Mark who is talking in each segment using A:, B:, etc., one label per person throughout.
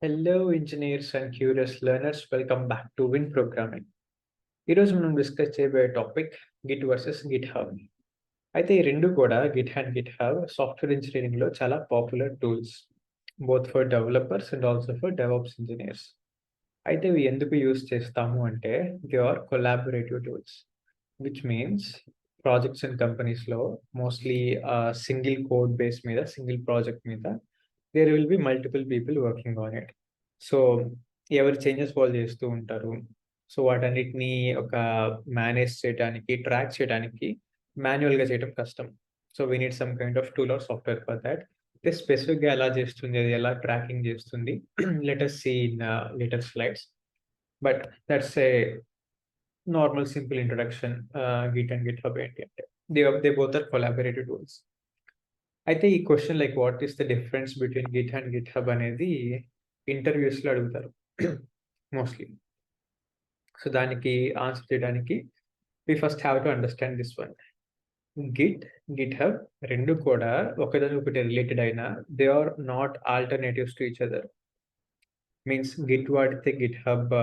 A: Hello, engineers and curious learners. Welcome back to Vinprogramming. ఈరోజు మనం discuss చేయబోయే topic Git versus GitHub. అయితే ఈ రెండు కూడా Git and GitHub software ఇంజనీరింగ్లో చాలా popular tools, both for developers and also for DevOps engineers. అయితే ఇవి ఎందుకు యూస్ చేస్తాము అంటే they are collaborative tools, which means projects and కంపెనీస్లో మోస్ట్లీ సింగిల్ కోడ్ బేస్ మీద, సింగిల్ ప్రాజెక్ట్ మీద there will be multiple people working on it. So ఎవరు changes వాళ్ళు చేస్తూ ఉంటారు. సో వాటన్నిటిని ఒక మేనేజ్ చేయడానికి, ట్రాక్ చేయడానికి మాన్యువల్గా చేయడం కష్టం. So we need some kind of tool or software for that. అంటే స్పెసిఫిక్గా ఎలా చేస్తుంది, అది ఎలా ట్రాకింగ్ చేస్తుంది, let us see in later slides. But that's a normal simple introduction. Git and GitHub ఏంటి అంటే they both are collaborative tools. అయితే ఈ question like what is the difference between Git and GitHub అనేది ఇంటర్వ్యూస్లో అడుగుతారు mostly. So దానికి answer చేయడానికి we first have to understand this one. Git, GitHub రెండు కూడా ఒకదానికొకటి రిలేటెడ్ అయినా they are not alternatives to each other. Means Git వాడితే గిట్హబ్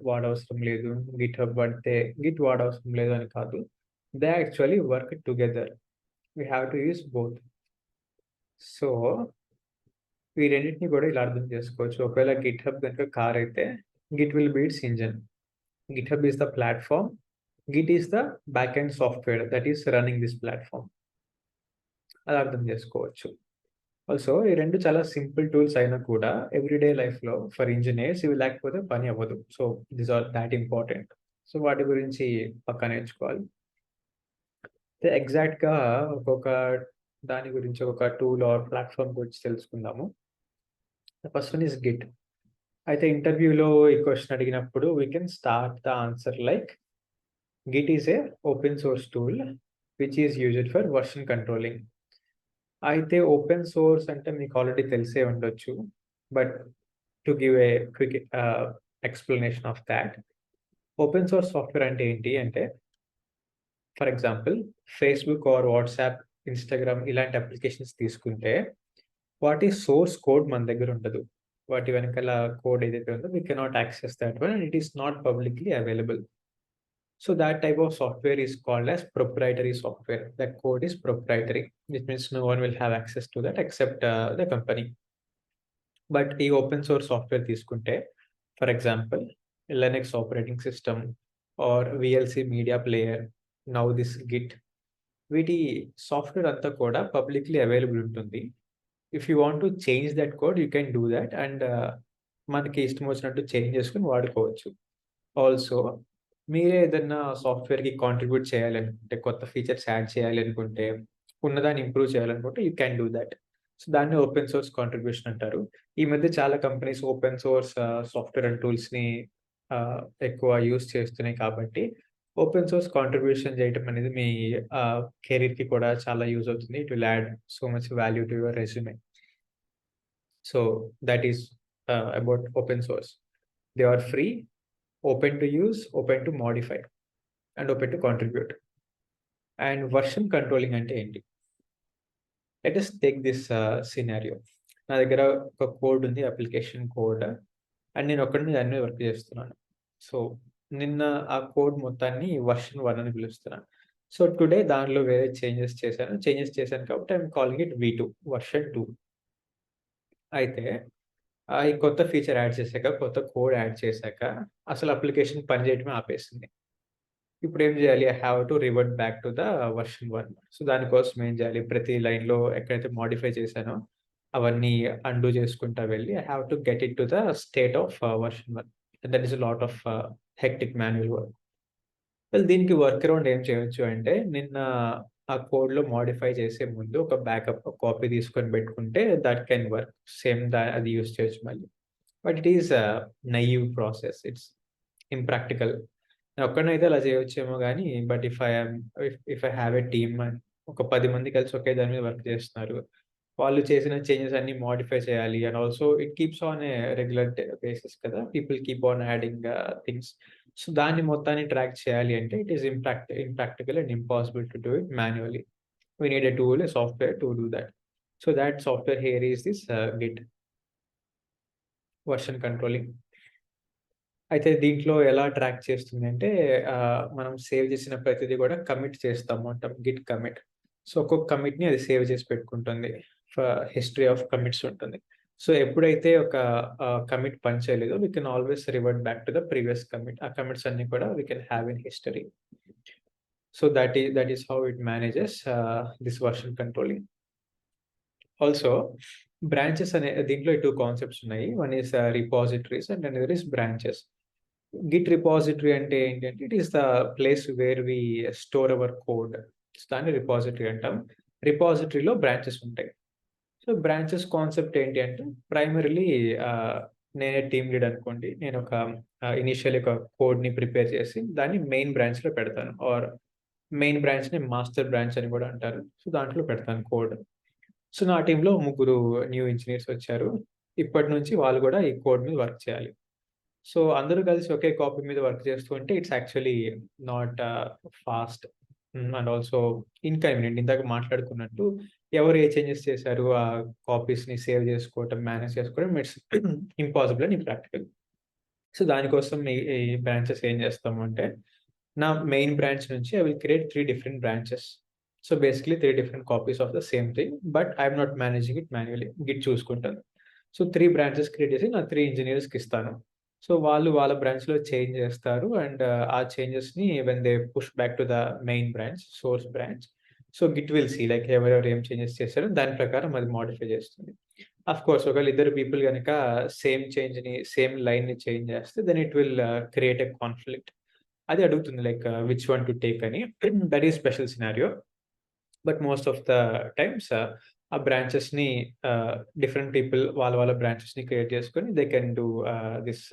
A: వాడవసరం లేదు, గిట్హబ్ వాడితే గిట్ వాడవసరం లేదు అని కాదు. They actually work together. We have to use both. So ఈ రెండింటిని కూడా ఇలా అర్థం చేసుకోవచ్చు. ఒకవేళ గిట్హబ్ కనుక కార్ అయితే Git will be its engine. GitHub is the platform, Git is the back end software that is running this platform. అలా అర్థం చేసుకోవచ్చు. ఆల్సో ఈ రెండు చాలా సింపుల్ టూల్స్ అయినా కూడా ఎవ్రీడే లైఫ్లో ఫర్ ఇంజనీర్స్ ఇవి లేకపోతే పని అవ్వదు. So this are that important. So వాటి గురించి పక్కా నేర్చుకోవాలి. ఎగ్జాక్ట్గా ఒక్కొక్క దాని గురించి ఒక టూల్ ఆర్ ప్లాట్ఫామ్ గురించి తెలుసుకుందాము. The first one is Git. అయితే ఇంటర్వ్యూలో ఈ క్వశ్చన్ అడిగినప్పుడు we can start the answer like Git is a open source tool which is used for version controlling. అయితే ఓపెన్ సోర్స్ అంటే మీకు ఆల్రెడీ తెలిసే ఉండొచ్చు, but to give a quick explanation of that, open source software అంటే ఏంటి అంటే for example Facebook are WhatsApp, Instagram ఇలాంటి applications తీసుకుంటే వాటి సోర్స్ కోడ్ మన దగ్గర ఉండదు. వాటి వెనకాల కోడ్ ఏదైతే ఉందో we cannot access that one and it is not publicly available. So that type of software is called as proprietary software. That code is proprietary, which means no one will have access to that except the company. But ఈ open source software తీసుకుంటే for example Linux operating system or VLC media player, now this Git, వీటి సాఫ్ట్వేర్ అంతా కూడా publicly available ఉంటుంది. If you want to change that code you can do that and మనకి ఇష్టం వచ్చినట్టు చేంజ్ చేసుకుని వాడుకోవచ్చు. ఆల్సో మీరే ఏదన్నా సాఫ్ట్వేర్కి కాంట్రిబ్యూట్ చేయాలనుకుంటే, కొత్త ఫీచర్స్ యాడ్ చేయాలి అనుకుంటే, ఉన్నదాన్ని ఇంప్రూవ్ చేయాలనుకుంటే you can do that. So దాన్ని ఓపెన్ సోర్స్ కాంట్రిబ్యూషన్ అంటారు. ఈ మధ్య చాలా companies open source software and టూల్స్ని ఎక్కువ యూస్ చేస్తున్నాయి. కాబట్టి ఓపెన్ సోర్స్ కాంట్రిబ్యూషన్ చేయటం అనేది మీ కెరీర్కి కూడా చాలా యూజ్ అవుతుంది. It will add so much value to your resume. So that is about open source. They are free, open to use, open to modify, and open to contribute. And version controlling అంటే ఏంటి? Let us take this scenario. నా దగ్గర ఒక code ఉంది, application code, and నేను ఒక్కడిని దాని మీద వర్క్ చేస్తున్నాను. సో నిన్న ఆ కోడ్ మొత్తాన్ని వర్షన్ 1 అని పిలుస్తున్నాను. సో టుడే దానిలో వేరే చేంజెస్ చేశాను కాబట్టి I'm calling it V2, version 2. అయితే ఈ కొత్త ఫీచర్ యాడ్ చేశాక, కొత్త కోడ్ యాడ్ చేశాక అసలు అప్లికేషన్ పనిచేయటమే ఆపేసింది. ఇప్పుడు ఏం చేయాలి? I have to revert back to the version 1. So దానికోసం ఏం చేయాలి? ప్రతి లైన్‌లో ఎక్కడైతే మోడిఫై చేశానో అవన్నీ అండూ చేసుకుంటా వెళ్ళి I have to get it to the state of version 1. That is a lot of hectic manual work. Well దీనికి వర్క్ అరౌండ్ ఏం చేయొచ్చు అంటే నిన్న ఆ కోడ్‌లో మోడిఫై చేసే ముందు ఒక బ్యాకప్ కాపీ తీసుకొని పెట్టుకుంటే దట్ కెన్ వర్క్. సేమ్ అది యూజ్ చేయొచ్చు మళ్ళీ. But it is naive process. It's impractical. ఒక్కడినైతే అలా చేయొచ్చేమో గానీ, but if I have a team and ఒక 10 మంది కలిసి ఒకే దాని మీద వర్క్ చేస్తున్నారు. వాళ్ళు చేసిన చేంజెస్ అన్నీ మోడిఫై చేయాలి and also it keeps on a regular basis కదా! People keep on adding things. So దాన్ని మొత్తాన్ని ట్రాక్ చేయాలి అంటే it is impractical and impossible to do it manually. We need a tool, a software to do that. So that software here is this Git. Version controlling. అయితే దీంట్లో ఎలా track చేస్తుందంటే మనం save చేసిన ప్రతిదీ కూడా కమిట్ చేస్తాము అంటాం. Git commit. సో, ఒక్కొక్క కమిట్‌ని అది సేవ్ చేసి పెట్టుకుంటుంది. హిస్టరీ ఆఫ్ కమిట్స్ ఉంటుంది. సో, ఎప్పుడైతే ఒక కమిట్ పని చేయలేదో we can always revert back to the previous commit. ఆ కమిట్స్ అన్నీ కూడా we can have in history. So, that is how it manages this version controlling. Also branches అనే దీంట్లో 2 కాన్సెప్ట్స్ ఉన్నాయి. One is repositories and another is branches. Git repository అంటే ఏంటంటే it is the place where we store our code. దాన్ని repository అంటాం. రిపాజిటరీలో branches ఉంటాయి. So, branches concept ఏంటి అంటే ప్రైమరీలీ నేనే టీమ్ లీడ్ అనుకోండి. నేను ఒక ఇనిషియల్లీ ఒక కోడ్‌ని ప్రిపేర్ చేసి దాన్ని మెయిన్ బ్రాంచ్‌లో పెడతాను. ఆర్ మెయిన్ బ్రాంచ్‌ని మాస్టర్ బ్రాంచ్ అని కూడా అంటారు. సో, దాంట్లో పెడతాను కోడ్. సో, నా టీమ్‌లో ముగ్గురు న్యూ ఇంజినీర్స్ వచ్చారు. ఇప్పటి నుంచి వాళ్ళు కూడా ఈ కోడ్ మీద వర్క్ చేయాలి. సో, అందరూ కలిసి ఒకే కాపీ మీద వర్క్ చేస్తూ ఉంటే it's actually not fast and also inconvenient. ఇందాక మాట్లాడుకున్నట్టు ఎవరు ఏ చేంజెస్ చేశారు, ఆ కాపీస్‌ని సేవ్ చేసుకోవటం, మేనేజ్ చేసుకోవడం it's impossible and impractical. So, దానికోసం ఈ బ్రాంచెస్ ఏం చేస్తాము అంటే, నా మెయిన్ బ్రాంచ్ నుంచి I will create 3 different branches. So, basically 3 different copies of the same thing. But I'm not managing it manually. Git చూసుకుంటాను. సో, 3 బ్రాంచెస్ క్రియేట్ చేసి నా 3 ఇంజినీర్స్‌కి ఇస్తాను. సో, వాళ్ళు వాళ్ళ బ్రాంచ్‌లో చేంజ్ చేస్తారు అండ్ ఆ చేంజెస్‌ని when they push back to the main branch, source branch. So, Git will see like ఎవరెవరు ఏం చేంజెస్ చేశారో దాని ప్రకారం అది మోడిఫై చేస్తుంది. ఆఫ్‌కోర్స్ ఒకవేళ ఇద్దరు పీపుల్ గనక సేమ్ లైన్‌ని చేంజ్ చేస్తే then it will create a conflict. అది అడుగుతుంది like which one to take అని. That is special scenario. But most of the times ఆ బ్రాంచెస్‌ని డిఫరెంట్ పీపుల్ వాళ్ళ వాళ్ళ బ్రాంచెస్‌ని క్రియేట్ చేసుకొని they can do this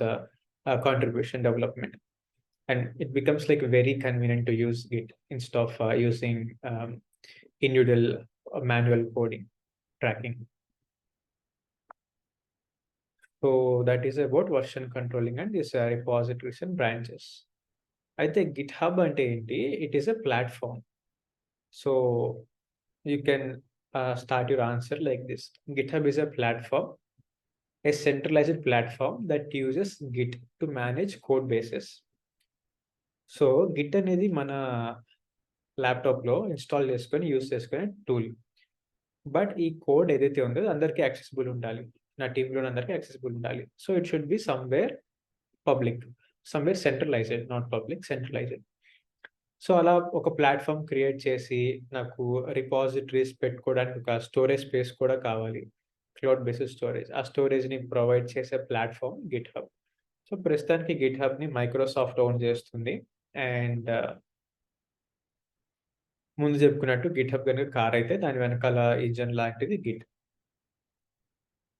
A: contribution development. And it becomes like very convenient to use Git instead of using individual manual coding tracking. So, that is about version controlling and this repositories and branches. అయితే GitHub అంటే ఏంటి? It is a platform. So, you can start your answer like this. GitHub is a platform, a centralised platform that uses Git to manage code bases. So, Git అనేది మన ల్యాప్‌టాప్‌లో install చేసుకొని use చేసుకునే tool. But ఈ code ఏదైతే ఉందో అందరికీ accessible ఉండాలి. నా టీమ్‌లోని అందరికీ యాక్సెసిబుల్ ఉండాలి. So, it should be somewhere public. Somewhere centralised, not public, centralised. So, అలా ఒక ప్లాట్‌ఫార్మ్ క్రియేట్ చేసి నాకు రిపాజిటరీస్ పెట్టుకోవడానికి ఒక స్టోరేజ్ స్పేస్ కూడా కావాలి. Cloud based storage. ఆ స్టోరేజ్‌ని ప్రొవైడ్ చేసే ప్లాట్‌ఫార్మ్ గిట్‌హబ్. సో, ప్రస్తుతానికి గిట్‌హబ్‌ని మైక్రోసాఫ్ట్ ఓన్ చేస్తుంది. అండ్ ముందు చెప్పుకున్నట్టు గిట్‌హబ్ గనుక కార్ అయితే దాని వెనకాల ఇంజిన్ లాంటిది గిట్.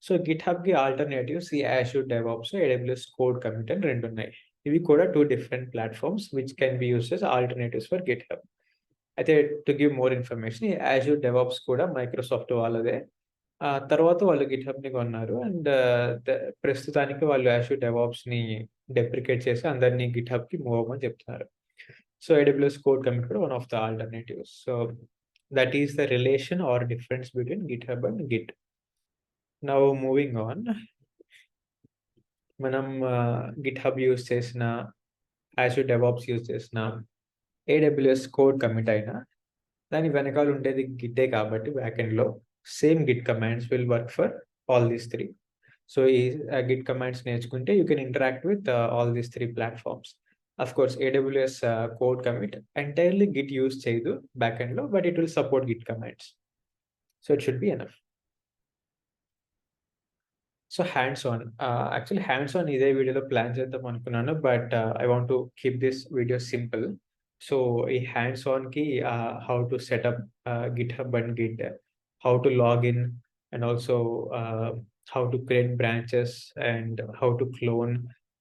A: సో, గిట్‌హబ్‌కి ఆల్టర్‌నేటివ్స్ ఈ Azure DevOps, AWS code commit అని 2 ఉన్నాయి. ఇవి కూడా 2 different platforms which can be used as alternatives for గిట్‌హబ్. అయితే టు గివ్ మోర్ ఇన్ఫర్మేషన్ ఈ యాజూర్ డెవాప్స్ కూడా మైక్రోసాఫ్ట్ వాళ్ళదే. తర్వాత వాళ్ళు గిట్‌హబ్‌ని కొన్నారు అండ్ ప్రస్తుతానికి వాళ్ళు యాజూర్ డెవాప్స్‌ని డెప్రికేట్ చేసి అందరిని గిట్‌హబ్‌కి మూవ్ అవ్వమని చెప్తున్నారు. సో, ఏడబ్ల్యూఎస్ కోడ్ కమిట్ కూడా one of the alternatives. So, that is the relation or difference between GitHub and Git. Now moving on. మనం గిట్‌హబ్ యూజ్ చేసినా, యాజూర్ డెవాప్స్ యూజ్ చేసినా, ఏడబ్ల్యూఎస్ కోడ్ కమిట్ అయినా, దాని వెనకాల ఉండేది గిట్టే కాబట్టి బ్యాక్ ఎండ్‌లో same Git commands will work for all these 3. So, ఈ గిట్ కమాండ్స్ నేర్చుకుంటే you can interact with all these 3 platforms. Of course AWS code commit entirely Git use చేయదు బ్యాక్ ఎండ్‌లో. But it will support Git commands. So, it should be enough. So, hands on. Actually hands on ఇదే వీడియోలో plan చేద్దాం అనుకున్నాను. But I want to keep this video simple. So, ఈ hands ఆన్‌కి how to set up GitHub and Git, how to login and also how to create branches and how to clone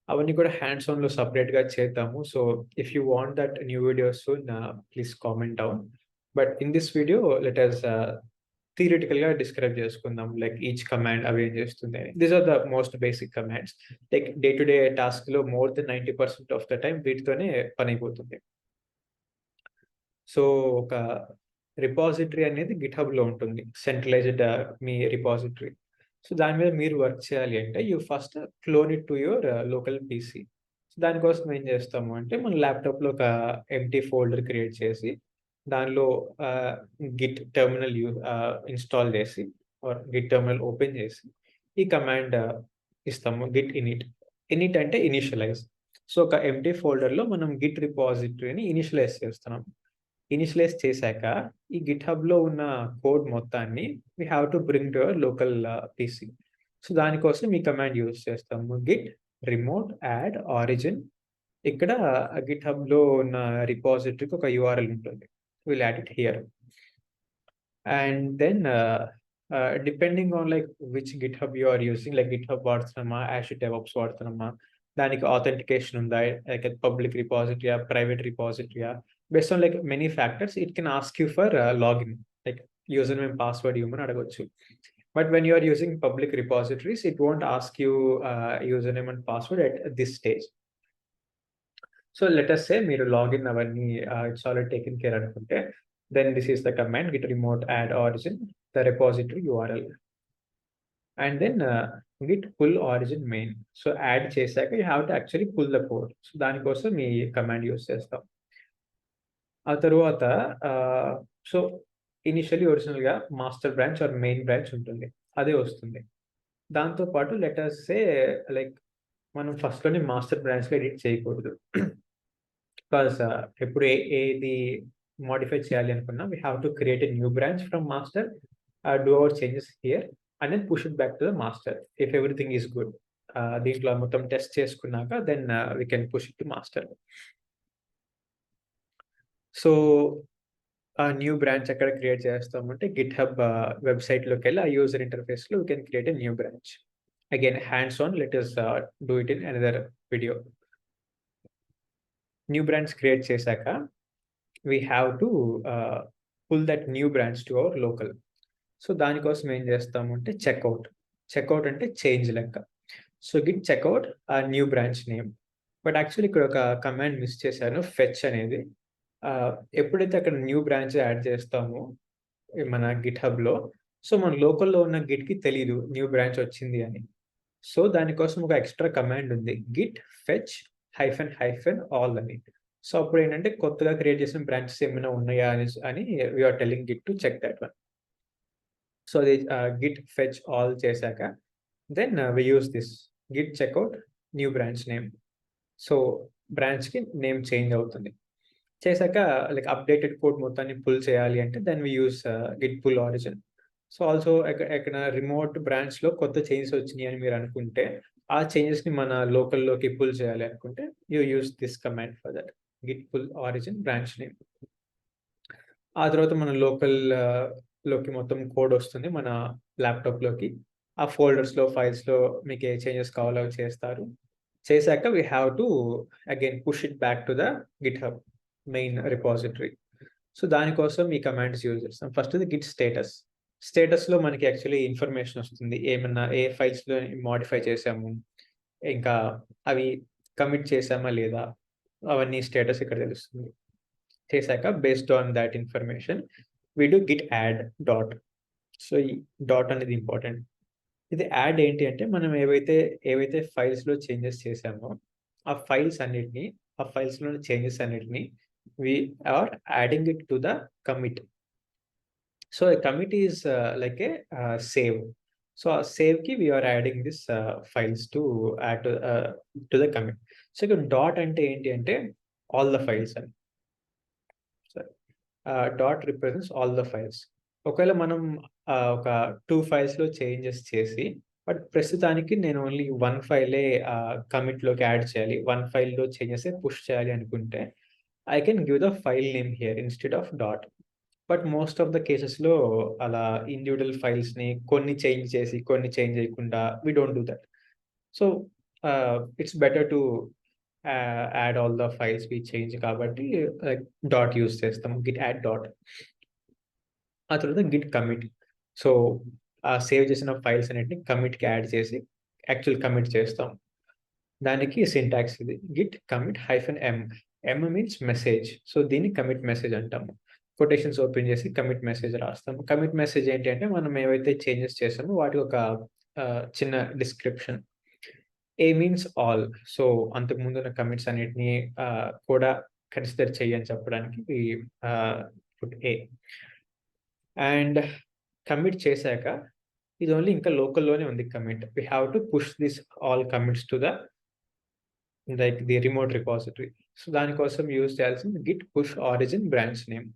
A: అవన్నీ కూడా hands ఆన్‌లో సెపరేట్‌గా చేద్దాము. So, if you want that new video soon please comment down. But in this video let us థియరిటికల్‌గా describe చేసుకుందాం. Like each command అవి ఏం చేస్తుంది అని. These are the most basic commands. Like day to day టాస్క్‌లో more than 90% of the time వీటితోనే పనైపోతుంది. So, ఒక రిపాజిటరీ అనేది గిట్‌హబ్‌లో ఉంటుంది. సెంట్రలైజ్డ్ మీ రిపాజిటరీ. సో దాని మీద మీరు వర్క్ చేయాలి అంటే you first clone it to your local PC. So దానికోసం ఏం చేస్తాము అంటే మన ల్యాప్‌టాప్‌లో ఒక ఎంప్టీ ఫోల్డర్ క్రియేట్ చేసి దానిలో గిట్ టెర్మినల్ ఇన్‌స్టాల్ చేసి ఆర్ గిట్ టెర్మినల్ ఓపెన్ చేసి ఈ కమాండ్ ఇస్తాము గిట్ ఇనిట్. ఇనిట్ అంటే ఇనిషియలైజ్. సో ఒక ఎంప్టీ ఫోల్డర్‌లో మనం గిట్ రిపాజిటరీని ఇనిషియలైజ్ చేస్తున్నాం. ఇనిషియలైజ్ చేశాక ఈ గిట్‌హబ్‌లో ఉన్న కోడ్ మొత్తాన్ని we have to bring to your local PC. So దానికోసం ఈ కమాండ్ యూజ్ చేస్తాము. Git remote add origin. ఇక్కడ గిట్‌హబ్‌లో ఉన్న రిపాజిటరీకి ఒక యూఆర్ఎల్ ఉంటుంది. Will add it here. And then depending on like which GitHub you are using like GitHub వాడుతున్నామా, యాష్ డెవాప్స్ వాడుతున్నామా, దానికి ఆథెంటికేషన్ ఉందా, లైక్ పబ్లిక్ రిపాజిటరీయా, ప్రైవేట్ రిపాజిటరీయా, based on like many factors it can ask you for login like user name password ఇవ్వమని అడగొచ్చు. But when you are using public repositories it won't ask you user name and password at this stage. So let us say మీరు login అవన్నీ it's already taken care అనుకుంటే then this is the command git remote add origin the repository URL and then git pull origin main. So add చేశాక you have to actually pull the code. So దానికోసం ఈ command use చేస్తాం. ఆ తరువాత so initially ఒరిజినల్‌గా master branch or main branch ఉంటుంది. అదే వస్తుంది. దాంతో పాటు లెట్ us say లైక్ మనం ఫస్ట్‌లోనే మాస్టర్ బ్రాంచ్‌లో ఎడిట్ చేయకూడదు. బికాస్ ఎప్పుడు ఏది మోడిఫై చేయాలి అనుకున్నా we have to create a new branch from master, do our changes here and then push it back to the master if everything is good. దీంట్లో మొత్తం టెస్ట్ చేసుకున్నాక then we can push it to master. So ఆ new branch ఎక్కడ create చేస్తామంటే GitHub వెబ్‌సైట్‌లోకి వెళ్ళి ఆ user ఇంటర్ఫేస్‌లో we can create a new branch. Again hands on let us do it in another video. New branch create చేశాక we have to pull that new branch to our local. So దానికోసం ఏం చేస్తామంటే checkout. Checkout అంటే change లెక్క. So Git checkout new branch name. But actually ఇక్కడ ఒక command miss చేశాను fetch అనేది. ఎప్పుడైతే అక్కడ న్యూ బ్రాంచ్ యాడ్ చేస్తామో మన గిట్‌హబ్‌లో సో మన లోకల్‌లో ఉన్న గిట్‌కి తెలీదు న్యూ బ్రాంచ్ వచ్చింది అని. సో దానికోసం ఒక ఎక్స్ట్రా కమాండ్ ఉంది గిట్ ఫెచ్ ఆల్ అని. సో అప్పుడేంటంటే కొత్తగా క్రియేట్ చేసిన బ్రాంచెస్ ఏమైనా ఉన్నాయా అని we are telling Git to check that one. So అది గిట్ ఫెచ్ ఆల్ చేశాక then we use this Git checkout new branch name. So బ్రాంచ్‌కి నేమ్ చేంజ్ అవుతుంది. చేశాక లైక్ అప్డేటెడ్ కోడ్ మొత్తాన్ని పుల్ చేయాలి అంటే then we use Git pull origin. So also ఎక్కడ remote బ్రాంచ్‌లో కొత్త చేంజెస్ వచ్చినాయి అని మీరు అనుకుంటే ఆ చేంజెస్‌ని మన లోకల్‌లోకి పుల్ చేయాలి అనుకుంటే you use this command for that Git pull origin branch name. ఆ తర్వాత మన లోకి మొత్తం కోడ్ వస్తుంది మన ల్యాప్‌టాప్‌లోకి. ఆ ఫోల్డర్స్‌లో, ఫైల్స్‌లో మీకు ఏ చేంజెస్ కావాలో అవి చేస్తారు. చేశాక we have to again push it back to the GitHub main repository. So దానికోసం ఈ కమాండ్స్ యూజ్ చేస్తాం. ఫస్ట్‌ది గిట్ స్టేటస్. స్టేటస్‌లో మనకి యాక్చువల్లీ ఇన్ఫర్మేషన్ వస్తుంది. ఏమన్నా ఏ ఫైల్స్‌లో మోడిఫై చేశాము, ఇంకా అవి కమిట్ చేశామా లేదా, అవన్నీ స్టేటస్ ఇక్కడ తెలుస్తుంది. చేశాక based on that information we do Git add dot. So ఈ డాట్ అనేది ఇంపార్టెంట్. ఇది యాడ్ ఏంటి అంటే మనం ఏవైతే ఫైల్స్‌లో చేంజెస్ చేశామో ఆ ఫైల్స్‌లోని చేంజెస్ అన్నిటిని we are adding it to the commit. So a commit is like a save. So a save ki we are adding this files to add to the commit. So ఇక్కడ dot అంటే ఏంటి అంటే all the files అని. Dot represents all the files. ఒకవేళ మనం ఒక 2 ఫైల్స్‌లో changes చేసి but ప్రస్తుతానికి నేను ఓన్లీ 1 ఫైలే కమిట్‌లోకి యాడ్ చేయాలి. 1 ఫైల్‌లో చేంజెసే పుష్ చేయాలి అనుకుంటే I can give the file name here instead of dot. But most of the కేసెస్‌లో అలా ఇండివిడ్యువల్ ఫైల్స్‌ని కొన్ని చేంజ్ చేసి, కొన్ని చేంజ్ చేయకుండా we don't do that. So, it's better to add all the files we change కాబట్టి like dot use చేస్తాం. Git add dot. ఆ తర్వాత గిట్ కమిట్. సో, సేవ్ చేసిన ఫైల్స్ అన్నిటిని కమిట్‌కి యాడ్ చేసి యాక్చువల్ కమిట్ చేస్తాం. దానికి సింటాక్స్ ఇది. Git commit -m. m means message. So, దీన్ని కమిట్ మెసేజ్ అంటాము. కొటేషన్స్ ఓపెన్ చేసి కమిట్ మెసేజ్ రాస్తాము. కమిట్ మెసేజ్ ఏంటి అంటే మనం ఏవైతే చేంజెస్ చేసామో వాటికి ఒక చిన్న డిస్క్రిప్షన్. ఏ మీన్స్ ఆల్. సో, అంతకుముందు ఉన్న కమిట్స్ అన్నిటిని కూడా కన్సిడర్ చెయ్యి అని చెప్పడానికి పుట్ ఏ. అండ్ కమిట్ చేశాక ఇది ఓన్లీ ఇంకా లోకల్‌లోనే ఉంది commit. We have to push this all commits to the remote repository. So, దానికోసం యూజ్ చేయాల్సింది Git push origin branch name.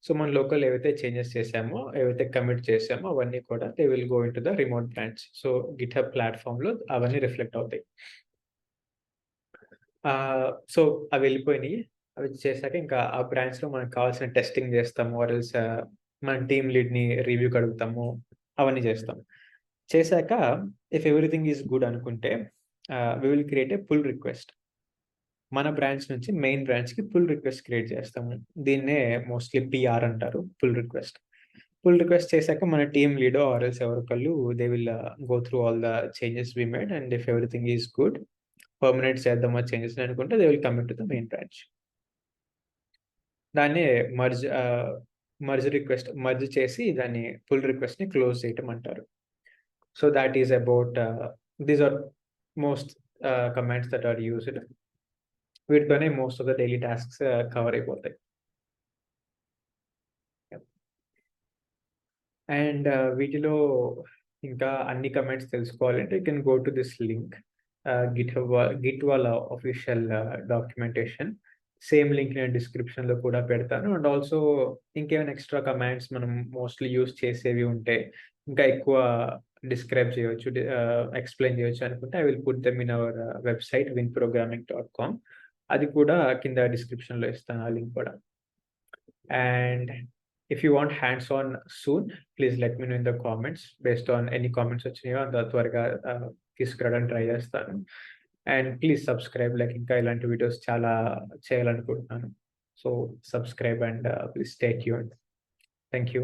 A: So, మన లోకల్ ఏవైతే చేంజెస్ చేశామో, ఏవైతే కమిట్ చేశామో అవన్నీ కూడా they will go into the remote branch. So, GitHub ప్లాట్‌ఫార్మ్‌లో అవన్నీ రిఫ్లెక్ట్ అవుతాయి. సో, అవి వెళ్ళిపోయినియి. అవి చేశాక ఇంకా ఆ బ్రాంచ్‌లో మనకు కావాల్సిన టెస్టింగ్ చేస్తాము. ఆర్ ఎల్స్ మన టీమ్ లీడ్‌ని రివ్యూకి అడుగుతాము. అవన్నీ చేస్తాం. చేశాక ఇఫ్ ఎవ్రీథింగ్ ఈస్ గుడ్ అనుకుంటే we will create a pull request. మన బ్రాంచ్ నుంచి మెయిన్ బ్రాంచ్‌కి పుల్ రిక్వెస్ట్ క్రియేట్ చేస్తాము. దీన్నే మోస్ట్‌లీ పీఆర్ అంటారు. Pull request. పుల్ రిక్వెస్ట్ చేశాక మన టీమ్ లీడో ఆర్ ఎల్స్ ఎవరొకళ్ళు they will go through all the changes we made and if everything is good permanent చేద్దామా చేంజెస్ అనుకుంటే they will commit to the main branch. దాన్నే merge request merge చేసి దాన్ని pull రిక్వెస్ట్‌ని క్లోజ్ చేయటం అంటారు. So, that is about these are most commands that are used. వీటితోనే most of the daily tasks cover అయిపోతాయి. అండ్ వీటిలో ఇంకా అన్ని కమెంట్స్ తెలుసుకోవాలంటే you can go to this link Git వాళ్ళ ఆఫీషియల్ డాక్యుమెంటేషన్. సేమ్ లింక్ నేను డిస్క్రిప్షన్‌లో కూడా పెడతాను. అండ్ ఆల్సో ఇంకేమైనా ఎక్స్‌ట్రా కమాండ్స్ మనం మోస్ట్‌లీ యూజ్ చేసేవి ఉంటే, ఇంకా ఎక్కువ డిస్క్రైబ్ చేయొచ్చు, ఎక్స్‌ప్లెయిన్ చేయొచ్చు అనుకుంటే I will put them in our website vinprogramming.com. అది కూడా కింద డిస్క్రిప్షన్‌లో ఇస్తాను ఆ లింక్ కూడా. And if you want hands-on soon, please let me know in the comments. Based on any comments వచ్చినాయో అంత త్వరగా తీసుకురావడానికి ట్రై చేస్తాను. And please subscribe. లైక్ ఇంకా ఇలాంటి వీడియోస్ చాలా చేయాలనుకుంటున్నాను. So subscribe and please stay tuned. Thank you.